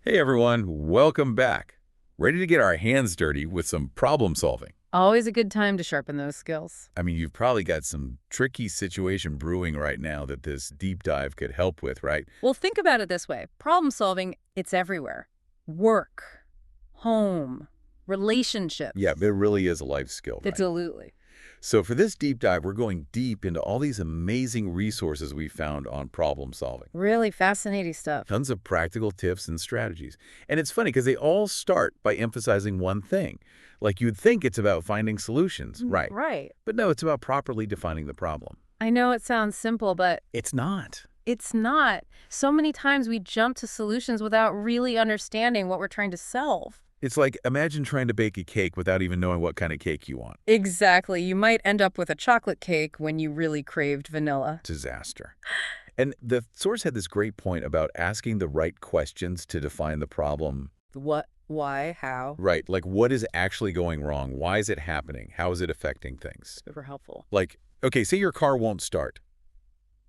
Hey everyone, welcome back. Ready to get our hands dirty with some problem solving. Always a good time to sharpen those skills. I mean, you've probably got some tricky situation brewing right now that this deep dive could help with, right? Well, think about it this way. Problem solving, it's everywhere. Work, home, Yeah, relationships. it really is a life skill, right? Absolutely. So for this deep dive, we're going deep into all these amazing resources we found on problem solving. Really fascinating stuff. Tons of practical tips and strategies. And it's funny because they all start by emphasizing one thing. Like you'd think it's about finding solutions, right? Right. But no, it's about properly defining the problem. I know it sounds simple, but It's not. it's not. So many times we jump to solutions without really understanding what we're trying to solve. It's like, imagine trying to bake a cake without even knowing what kind of cake you want. Exactly. You might end up with a chocolate cake when you really craved vanilla. Disaster. And the source had this great point about asking the right questions to define the problem. What, why, how? Right, like what is actually going wrong? Why is it happening? How is it affecting things? Super helpful. Like, okay, say your car won't start.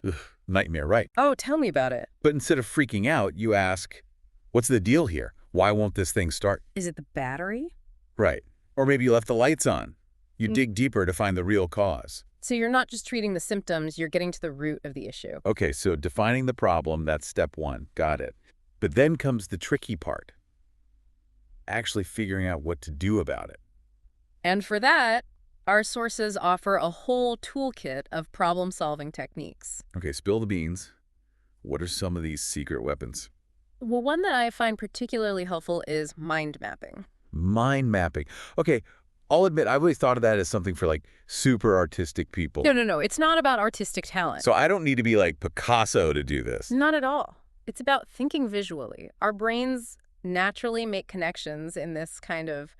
Ugh, nightmare, right? Oh, tell me about it. But instead of freaking out, you ask, what's the deal here? Why won't this thing start? Is it the battery? Right. Or maybe you left the lights on. You Mm. dig deeper to find the real cause. So you're not just treating the symptoms, you're getting to the root of the issue. Okay, so defining the problem, that's step one. Got it. But then comes the tricky part. Actually figuring out what to do about it. And for that, our sources offer a whole toolkit of problem-solving techniques. Okay, spill the beans. What are some of these secret weapons? Well, one that I find particularly helpful is mind mapping. Mind mapping. Okay, I'll admit, I've always thought of that as something for like super artistic people. No. It's not about artistic talent. So I don't need to be like Picasso to do this. Not at all. It's about thinking visually. Our brains naturally make connections in this kind of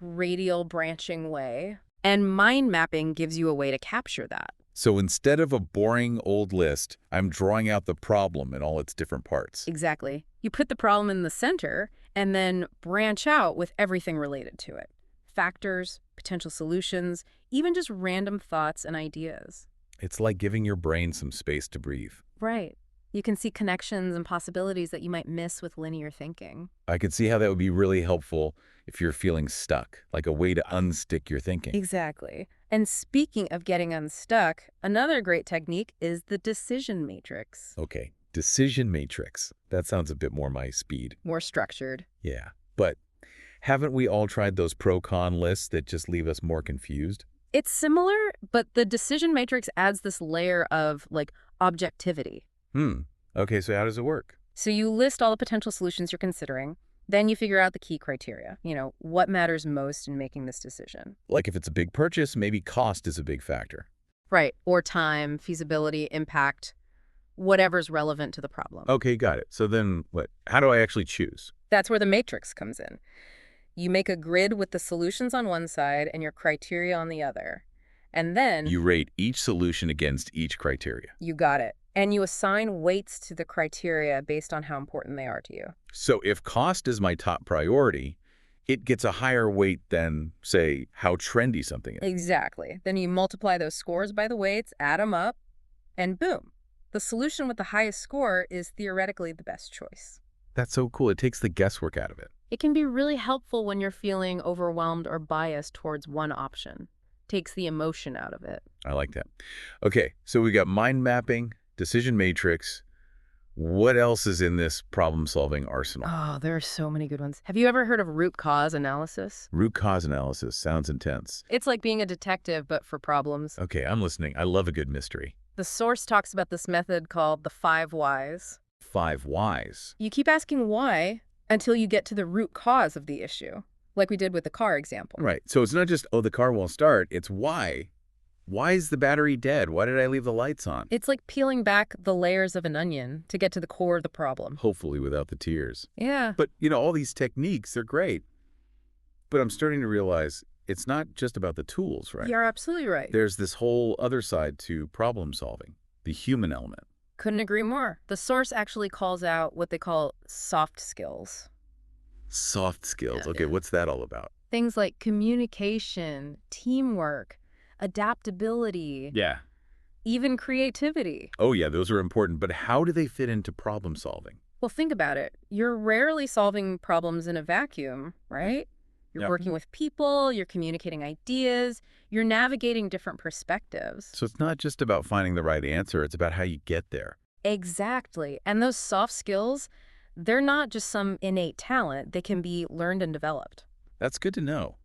radial branching way. And mind mapping gives you a way to capture that. So instead of a boring old list, I'm drawing out the problem in all its different parts. Exactly. You put the problem in the center and then branch out with everything related to it. Factors, potential solutions, even just random thoughts and ideas. It's like giving your brain some space to breathe. Right. You can see connections and possibilities that you might miss with linear thinking. I could see how that would be really helpful if you're feeling stuck, like a way to unstick your thinking. Exactly. And speaking of getting unstuck, another great technique is the decision matrix. Okay, decision matrix. That sounds a bit more my speed. More structured. Yeah, but haven't we all tried those pro-con lists that just leave us more confused? It's similar, but the decision matrix adds this layer of, like, objectivity. Okay, so how does it work? So you list all the potential solutions you're considering, then you figure out the key criteria. What matters most in making this decision. Like if it's a big purchase, maybe cost is a big factor. Right. Or time, feasibility, impact, whatever's relevant to the problem. Okay, got it. So then what? How do I actually choose? That's where the matrix comes in. You make a grid with the solutions on one side and your criteria on the other. And then You rate each solution against each criteria. you got it. And you assign weights to the criteria based on how important they are to you. So if cost is my top priority, it gets a higher weight than, say, how trendy something is. Exactly. Then you multiply those scores by the weights, add them up, and boom. The solution with the highest score is theoretically the best choice. That's so cool. It takes the guesswork out of it. It can be really helpful when you're feeling overwhelmed or biased towards one option. Takes the emotion out of it. I like that. Okay, so we got mind mapping, decision matrix. What else is in this problem-solving arsenal? Oh, there are so many good ones. Have you ever heard of root cause analysis? Root cause analysis sounds intense. It's like being a detective, but for problems. Okay, I'm listening. I love a good mystery. The source talks about this method called the 5 whys. 5 whys. You keep asking why until you get to the root cause of the issue, like we did with the car example. Right. So it's not just, oh, the car won't start. It's why. Why is the battery dead? Why did I leave the lights on? It's like peeling back the layers of an onion to get to the core of the problem. Hopefully without the tears. Yeah. But, all these techniques, they're great. But I'm starting to realize it's not just about the tools, right? You're absolutely right. There's this whole other side to problem solving, the human element. Couldn't agree more. The source actually calls out what they call soft skills. Soft skills. Yeah, Okay, yeah. what's that all about? Things like communication, teamwork, adaptability, even creativity. Oh, yeah, those are important. But how do they fit into problem solving? Well, think about it. You're rarely solving problems in a vacuum, right? You're Yep. working with people, you're communicating ideas, you're navigating different perspectives. So it's not just about finding the right answer, it's about how you get there. Exactly. And those soft skills, they're not just some innate talent, they can be learned and developed. That's good to know,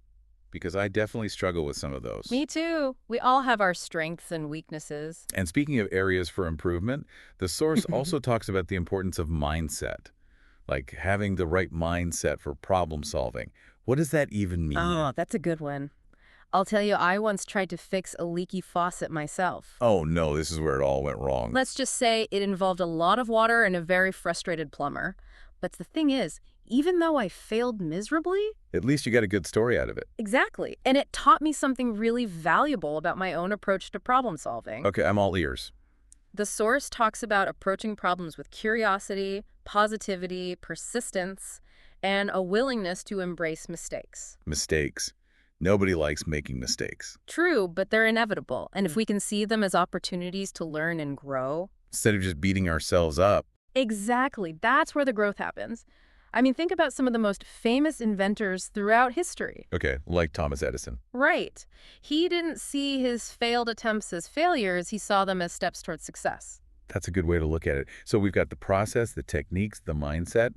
because I definitely struggle with some of those. Me too. We all have our strengths and weaknesses. And speaking of areas for improvement, the source also talks about the importance of mindset, like having the right mindset for problem solving. What does that even mean? Oh, that's a good one. I'll tell you, I once tried to fix a leaky faucet myself. Oh no, this is where it all went wrong. Let's just say it involved a lot of water and a very frustrated plumber. But the thing is, even though I failed miserably, At least you got a good story out of it. exactly, and it taught me something really valuable about my own approach to problem solving. Okay, I'm all ears. The source talks about approaching problems with curiosity, positivity, persistence, and a willingness to embrace mistakes. Mistakes. Nobody likes making mistakes. True, but they're inevitable, and if we can see them as opportunities to learn and grow, Instead of just beating ourselves up. exactly, that's where the growth happens. I mean, think about some of the most famous inventors throughout history. Okay, like Thomas Edison. Right. He didn't see his failed attempts as failures, he saw them as steps towards success. That's a good way to look at it. So we've got the process, the techniques, the mindset.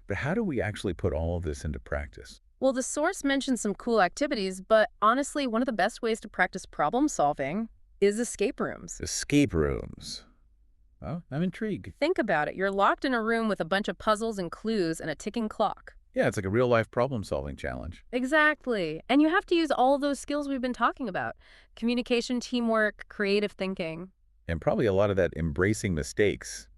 But how do we actually put all of this into practice? Well, the source mentions some cool activities, but honestly, one of the best ways to practice problem solving is escape rooms. Escape rooms. Oh, I'm intrigued. Think about it. You're locked in a room with a bunch of puzzles and clues and a ticking clock. Yeah, it's like a real-life problem-solving challenge. Exactly. And you have to use all those skills we've been talking about. Communication, teamwork, creative thinking. And probably a lot of that embracing mistakes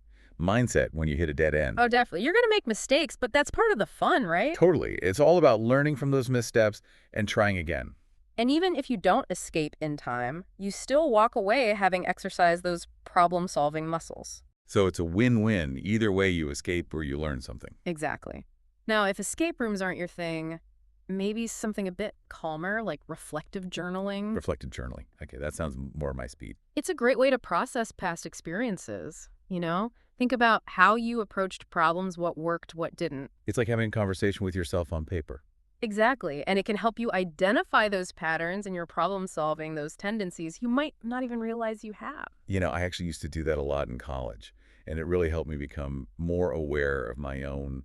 mindset when you hit a dead end. Oh, definitely. You're going to make mistakes, but that's part of the fun, right? Totally. It's all about learning from those missteps and trying again. And even if you don't escape in time, you still walk away having exercised those problem-solving muscles. So it's a win-win. Either way, you escape or you learn something. Exactly. Now, if escape rooms aren't your thing, maybe something a bit calmer, like reflective journaling. Reflective journaling. Okay, that sounds more my speed. It's a great way to process past experiences, you know? Think about how you approached problems, what worked, what didn't. It's like having a conversation with yourself on paper. Exactly. And it can help you identify those patterns in your problem solving, those tendencies you might not even realize you have. You know, I actually used to do that a lot in college, and it really helped me become more aware of my own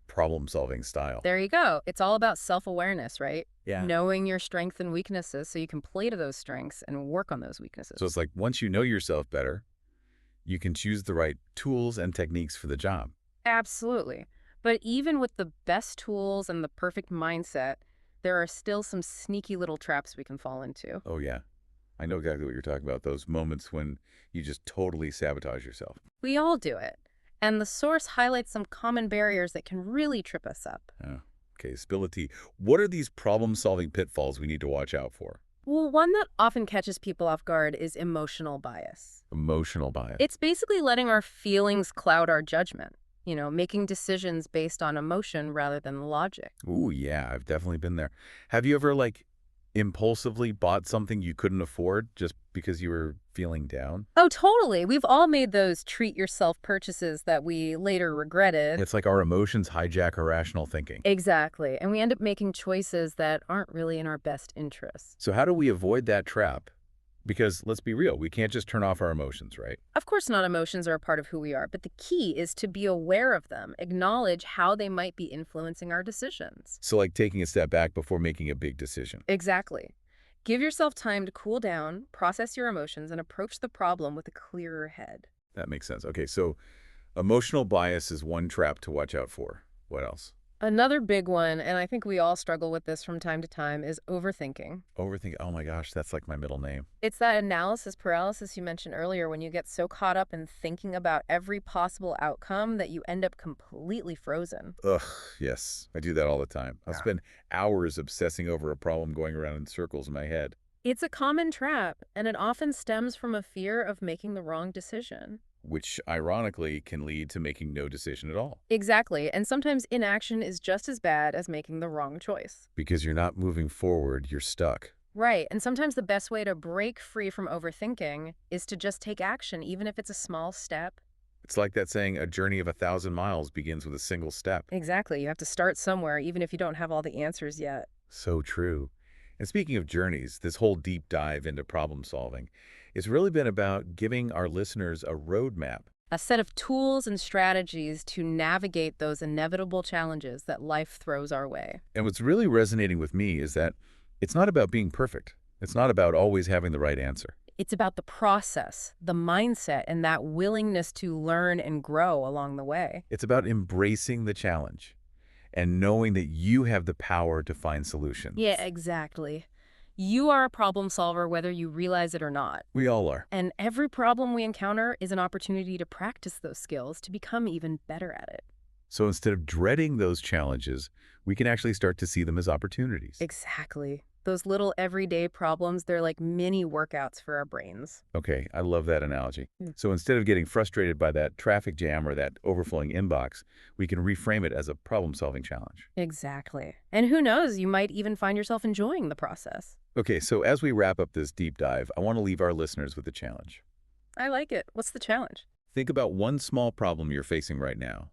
problem-solving style. There you go. It's all about self-awareness, right? Yeah. Knowing your strengths and weaknesses so you can play to those strengths and work on those weaknesses. So it's like once you know yourself better, you can choose the right tools and techniques for the job. Absolutely. But even with the best tools and the perfect mindset, there are still some sneaky little traps we can fall into. Oh, yeah. I know exactly what you're talking about, those moments when you just totally sabotage yourself. We all do it. And the source highlights some common barriers that can really trip us up. Oh, okay, spill the tea. What are these problem-solving pitfalls we need to watch out for? Well, one that often catches people off guard is emotional bias. Emotional bias. It's basically letting our feelings cloud our judgment, you know, making decisions based on emotion rather than logic. Ooh, yeah, I've definitely been there. Have you ever, like, impulsively bought something you couldn't afford just because you were feeling down? Oh, totally. We've all made those treat yourself purchases that we later regretted. It's like our emotions hijack our rational thinking. Exactly. And we end up making choices that aren't really in our best interests. So how do we avoid that trap? Because let's be real, we can't just turn off our emotions, right? Of course not, emotions are a part of who we are, but the key is to be aware of them, acknowledge how they might be influencing our decisions. So like taking a step back before making a big decision. Exactly. Give yourself time to cool down, process your emotions, and approach the problem with a clearer head. That makes sense. Okay, so emotional bias is one trap to watch out for. What else? Another big one, and I think we all struggle with this from time to time, is overthinking. Overthink. Oh my gosh, that's like my middle name. It's that analysis paralysis you mentioned earlier when you get so caught up in thinking about every possible outcome that you end up completely frozen. Ugh, yes. I do that all the time. I'll spend hours obsessing over a problem going around in circles in my head. It's a common trap, and it often stems from a fear of making the wrong decision. Which ironically can lead to making no decision at all. Exactly, and sometimes inaction is just as bad as making the wrong choice. Because you're not moving forward, you're stuck. Right, and sometimes the best way to break free from overthinking is to just take action, even if it's a small step. It's like that saying, a journey of 1,000 miles begins with a single step. Exactly. You have to start somewhere, even if you don't have all the answers yet. So true. And speaking of journeys, this whole deep dive into problem solving, it's really been about giving our listeners a roadmap. A set of tools and strategies to navigate those inevitable challenges that life throws our way. And what's really resonating with me is that it's not about being perfect. It's not about always having the right answer. It's about the process, the mindset, and that willingness to learn and grow along the way. It's about embracing the challenge and knowing that you have the power to find solutions. Yeah, exactly. You are a problem solver whether you realize it or not. We all are. And every problem we encounter is an opportunity to practice those skills to become even better at it. So instead of dreading those challenges, we can actually start to see them as opportunities. Exactly. Those little everyday problems, they're like mini workouts for our brains. Okay, I love that analogy. Mm. So instead of getting frustrated by that traffic jam or that overflowing inbox, we can reframe it as a problem-solving challenge. Exactly. And who knows, you might even find yourself enjoying the process. Okay, so as we wrap up this deep dive, I want to leave our listeners with a challenge. I like it. What's the challenge? Think about one small problem you're facing right now,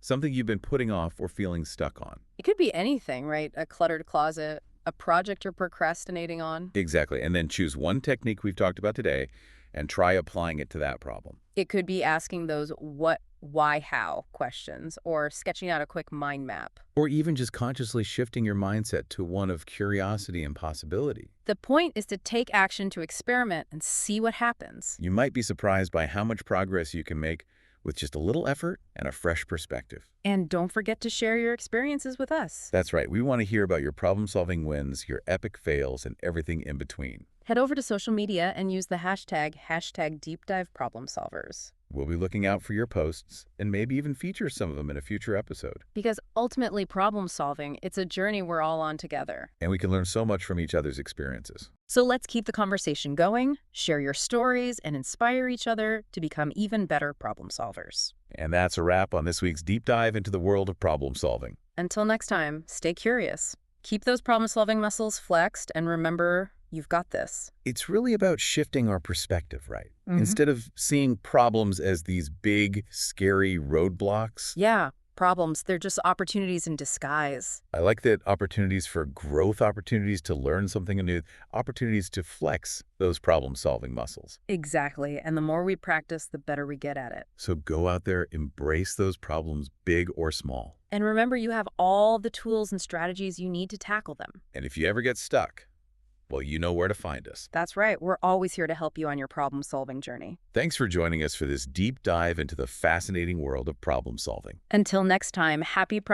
something you've been putting off or feeling stuck on. It could be anything, right? A cluttered closet, a project you're procrastinating on. Exactly, and then choose one technique we've talked about today and try applying it to that problem. It could be asking those what, why, how questions or sketching out a quick mind map. Or even just consciously shifting your mindset to one of curiosity and possibility. The point is to take action, to experiment and see what happens. You might be surprised by how much progress you can make with just a little effort and a fresh perspective. And don't forget to share your experiences with us. That's right. We want to hear about your problem-solving wins, your epic fails, and everything in between. Head over to social media and use the hashtag #DeepDiveProblemSolvers. We'll be looking out for your posts and maybe even feature some of them in a future episode. Because ultimately, problem solving, it's a journey we're all on together. And we can learn so much from each other's experiences. So let's keep the conversation going, share your stories, and inspire each other to become even better problem solvers. And that's a wrap on this week's deep dive into the world of problem solving. Until next time, stay curious. Keep those problem-solving muscles flexed, and remember, you've got this. It's really about shifting our perspective, right? Instead of seeing problems as these big, scary roadblocks. Yeah, problems, they're just opportunities in disguise. I like that opportunities for growth, opportunities to learn something new, opportunities to flex those problem-solving muscles. Exactly, and the more we practice, the better we get at it. So go out there, embrace those problems, big or small. And remember, you have all the tools and strategies you need to tackle them. And if you ever get stuck, well, you know where to find us. That's right, we're always here to help you on your problem-solving journey. Thanks for joining us for this deep dive into the fascinating world of problem solving. Until next time, happy